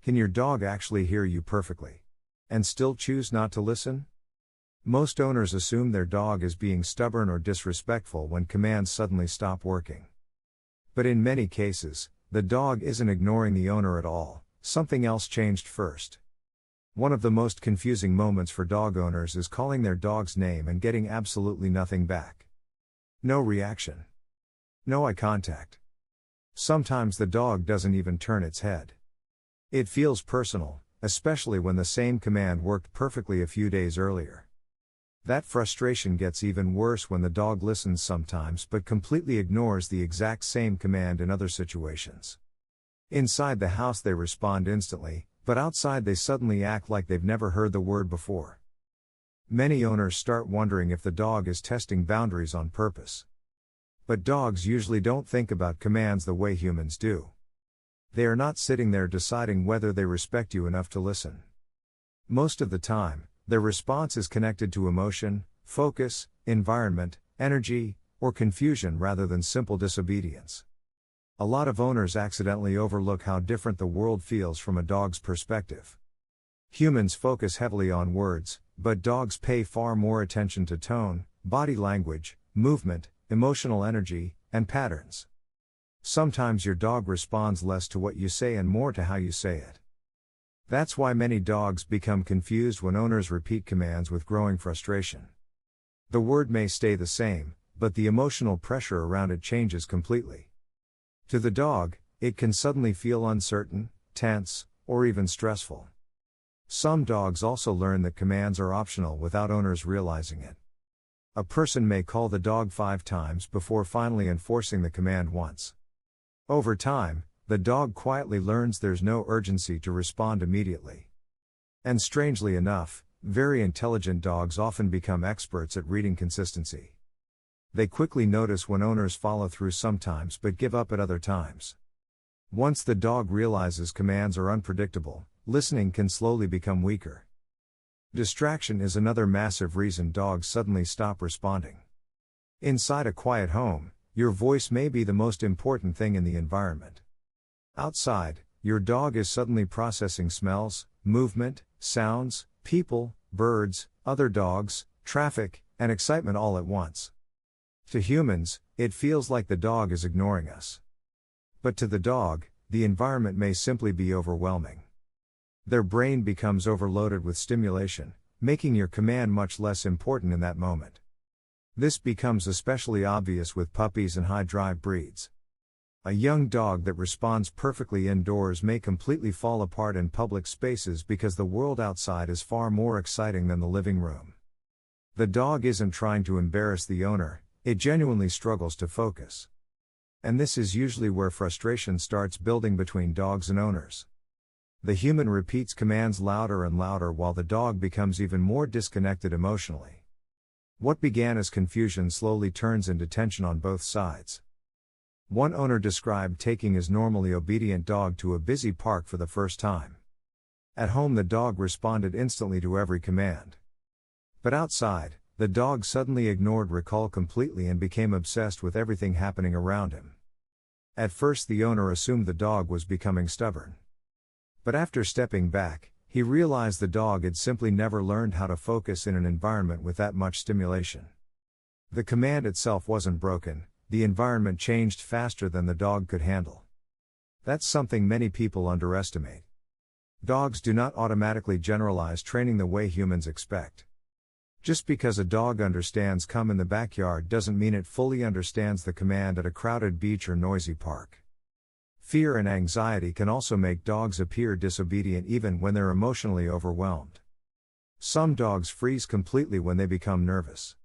Can your dog actually hear you perfectly? And still choose not to listen? Most owners assume their dog is being stubborn or disrespectful when commands suddenly stop working. But in many cases, the dog isn't ignoring the owner at all, something else changed first. One of the most confusing moments for dog owners is calling their dog's name and getting absolutely nothing back. No reaction. No eye contact. Sometimes the dog doesn't even turn its head. It feels personal, especially when the same command worked perfectly a few days earlier. That frustration gets even worse when the dog listens sometimes but completely ignores the exact same command in other situations. Inside the house they respond instantly, but outside they suddenly act like they've never heard the word before. Many owners start wondering if the dog is testing boundaries on purpose. But dogs usually don't think about commands the way humans do. They are not sitting there deciding whether they respect you enough to listen. Most of the time, their response is connected to emotion, focus, environment, energy, or confusion rather than simple disobedience. A lot of owners accidentally overlook how different the world feels from a dog's perspective. Humans focus heavily on words, but dogs pay far more attention to tone, body language, movement, emotional energy, and patterns. Sometimes your dog responds less to what you say and more to how you say it. That's why many dogs become confused when owners repeat commands with growing frustration. The word may stay the same, but the emotional pressure around it changes completely. To the dog, it can suddenly feel uncertain, tense, or even stressful. Some dogs also learn that commands are optional without owners realizing it. A person may call the dog 5 times before finally enforcing the command once. Over time, the dog quietly learns there's no urgency to respond immediately. And strangely enough, very intelligent dogs often become experts at reading consistency. They quickly notice when owners follow through sometimes but give up at other times. Once the dog realizes commands are unpredictable, listening can slowly become weaker. Distraction is another massive reason dogs suddenly stop responding. Inside a quiet home, your voice may be the most important thing in the environment. Outside, your dog is suddenly processing smells, movement, sounds, people, birds, other dogs, traffic, and excitement all at once. To humans, it feels like the dog is ignoring us. But to the dog, the environment may simply be overwhelming. Their brain becomes overloaded with stimulation, making your command much less important in that moment. This becomes especially obvious with puppies and high-drive breeds. A young dog that responds perfectly indoors may completely fall apart in public spaces because the world outside is far more exciting than the living room. The dog isn't trying to embarrass the owner, it genuinely struggles to focus. And this is usually where frustration starts building between dogs and owners. The human repeats commands louder and louder while the dog becomes even more disconnected emotionally. What began as confusion slowly turns into tension on both sides. One owner described taking his normally obedient dog to a busy park for the first time. At home the dog responded instantly to every command. But outside, the dog suddenly ignored recall completely and became obsessed with everything happening around him. At first the owner assumed the dog was becoming stubborn. But after stepping back, he realized the dog had simply never learned how to focus in an environment with that much stimulation. The command itself wasn't broken, the environment changed faster than the dog could handle. That's something many people underestimate. Dogs do not automatically generalize training the way humans expect. Just because a dog understands "come in the backyard" doesn't mean it fully understands the command at a crowded beach or noisy park. Fear and anxiety can also make dogs appear disobedient even when they're emotionally overwhelmed. Some dogs freeze completely when they become nervous.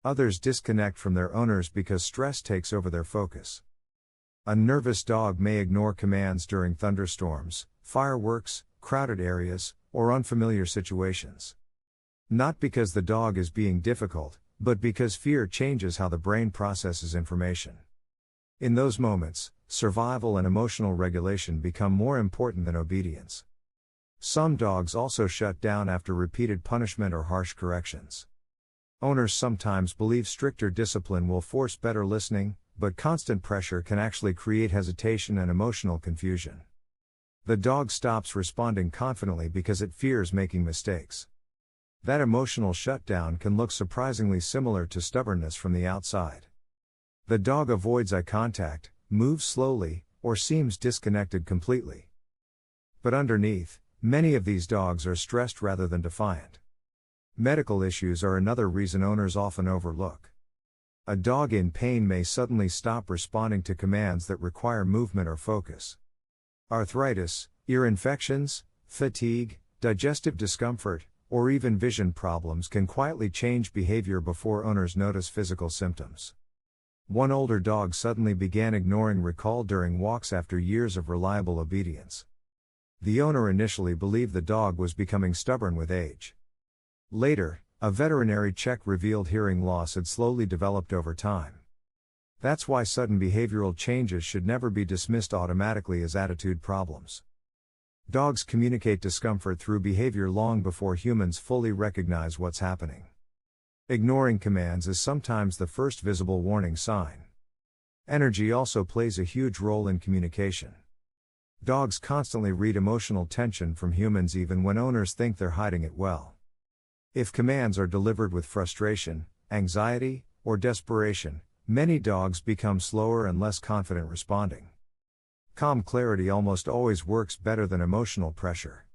Others disconnect from their owners because stress takes over their focus. A nervous dog may ignore commands during thunderstorms, fireworks, crowded areas, or unfamiliar situations. Not because the dog is being difficult, but because fear changes how the brain processes information. In those moments, survival and emotional regulation become more important than obedience. Some dogs also shut down after repeated punishment or harsh corrections. Owners sometimes believe stricter discipline will force better listening, but constant pressure can actually create hesitation and emotional confusion. The dog stops responding confidently because it fears making mistakes. That emotional shutdown can look surprisingly similar to stubbornness from the outside. The dog avoids eye contact, moves slowly, or seems disconnected completely. But underneath, many of these dogs are stressed rather than defiant. Medical issues are another reason owners often overlook. A dog in pain may suddenly stop responding to commands that require movement or focus. Arthritis, ear infections, fatigue, digestive discomfort, or even vision problems can quietly change behavior before owners notice physical symptoms. One older dog suddenly began ignoring recall during walks after years of reliable obedience. The owner initially believed the dog was becoming stubborn with age. Later, a veterinary check revealed hearing loss had slowly developed over time. That's why sudden behavioral changes should never be dismissed automatically as attitude problems. Dogs communicate discomfort through behavior long before humans fully recognize what's happening. Ignoring commands is sometimes the first visible warning sign. Energy also plays a huge role in communication. Dogs constantly read emotional tension from humans even when owners think they're hiding it well. If commands are delivered with frustration, anxiety, or desperation, many dogs become slower and less confident responding. Calm clarity almost always works better than emotional pressure.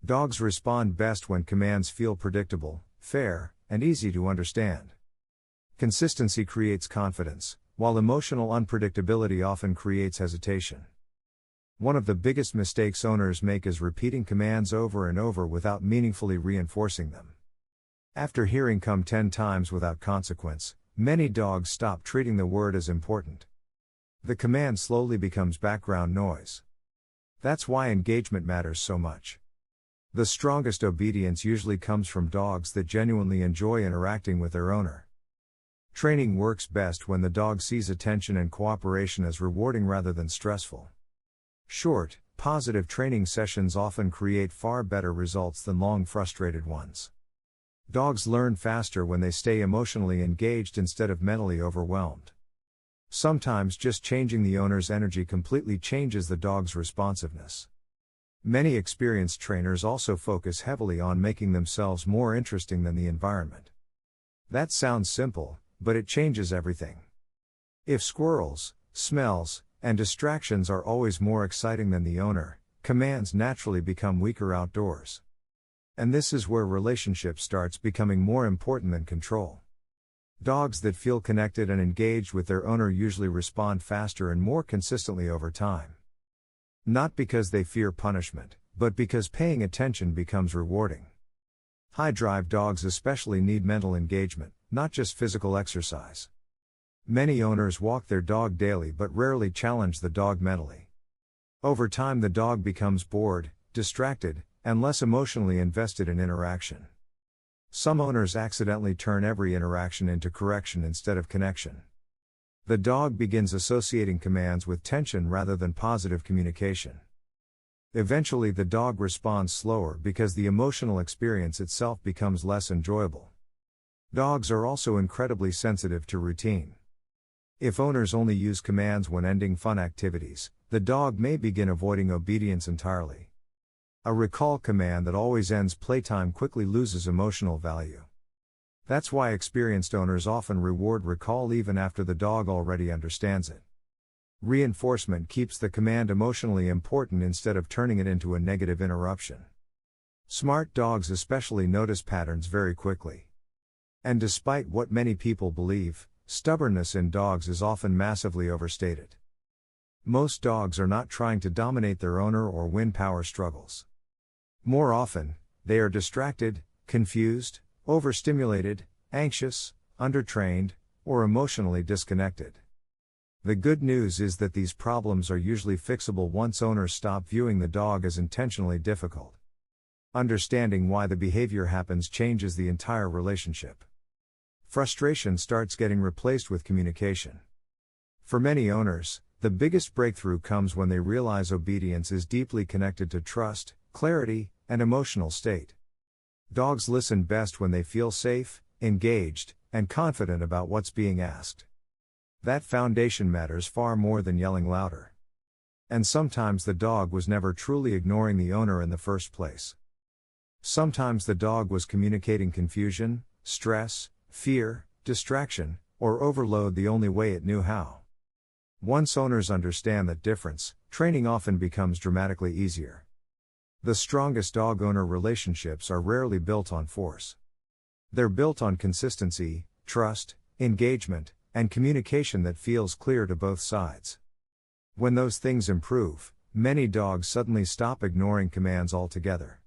Dogs respond best when commands feel predictable, fair, and easy to understand. Consistency creates confidence, while emotional unpredictability often creates hesitation. One of the biggest mistakes owners make is repeating commands over and over without meaningfully reinforcing them. After hearing "come" 10 times without consequence, many dogs stop treating the word as important. The command slowly becomes background noise. That's why engagement matters so much. The strongest obedience usually comes from dogs that genuinely enjoy interacting with their owner. Training works best when the dog sees attention and cooperation as rewarding rather than stressful. Short, positive training sessions often create far better results than long, frustrated ones. Dogs learn faster when they stay emotionally engaged instead of mentally overwhelmed. Sometimes just changing the owner's energy completely changes the dog's responsiveness. Many experienced trainers also focus heavily on making themselves more interesting than the environment. That sounds simple, but it changes everything. If squirrels, smells, and distractions are always more exciting than the owner, commands naturally become weaker outdoors. And this is where relationship starts becoming more important than control. Dogs that feel connected and engaged with their owner usually respond faster and more consistently over time. Not because they fear punishment, but because paying attention becomes rewarding. High-drive dogs especially need mental engagement, not just physical exercise. Many owners walk their dog daily but rarely challenge the dog mentally. Over time the dog becomes bored, distracted, and less emotionally invested in interaction. Some owners accidentally turn every interaction into correction instead of connection. The dog begins associating commands with tension rather than positive communication. Eventually the dog responds slower because the emotional experience itself becomes less enjoyable. Dogs are also incredibly sensitive to routine. If owners only use commands when ending fun activities, the dog may begin avoiding obedience entirely. A recall command that always ends playtime quickly loses emotional value. That's why experienced owners often reward recall even after the dog already understands it. Reinforcement keeps the command emotionally important instead of turning it into a negative interruption. Smart dogs especially notice patterns very quickly. And despite what many people believe, stubbornness in dogs is often massively overstated. Most dogs are not trying to dominate their owner or win power struggles. More often, they are distracted, confused, overstimulated, anxious, undertrained, or emotionally disconnected. The good news is that these problems are usually fixable once owners stop viewing the dog as intentionally difficult. Understanding why the behavior happens changes the entire relationship. Frustration starts getting replaced with communication. For many owners, the biggest breakthrough comes when they realize obedience is deeply connected to trust, clarity, and emotional state. Dogs listen best when they feel safe, engaged, and confident about what's being asked. That foundation matters far more than yelling louder. And sometimes the dog was never truly ignoring the owner in the first place. Sometimes the dog was communicating confusion, stress, fear, distraction, or overload the only way it knew how. Once owners understand that difference, training often becomes dramatically easier. The strongest dog-owner relationships are rarely built on force. They're built on consistency, trust, engagement, and communication that feels clear to both sides. When those things improve, many dogs suddenly stop ignoring commands altogether.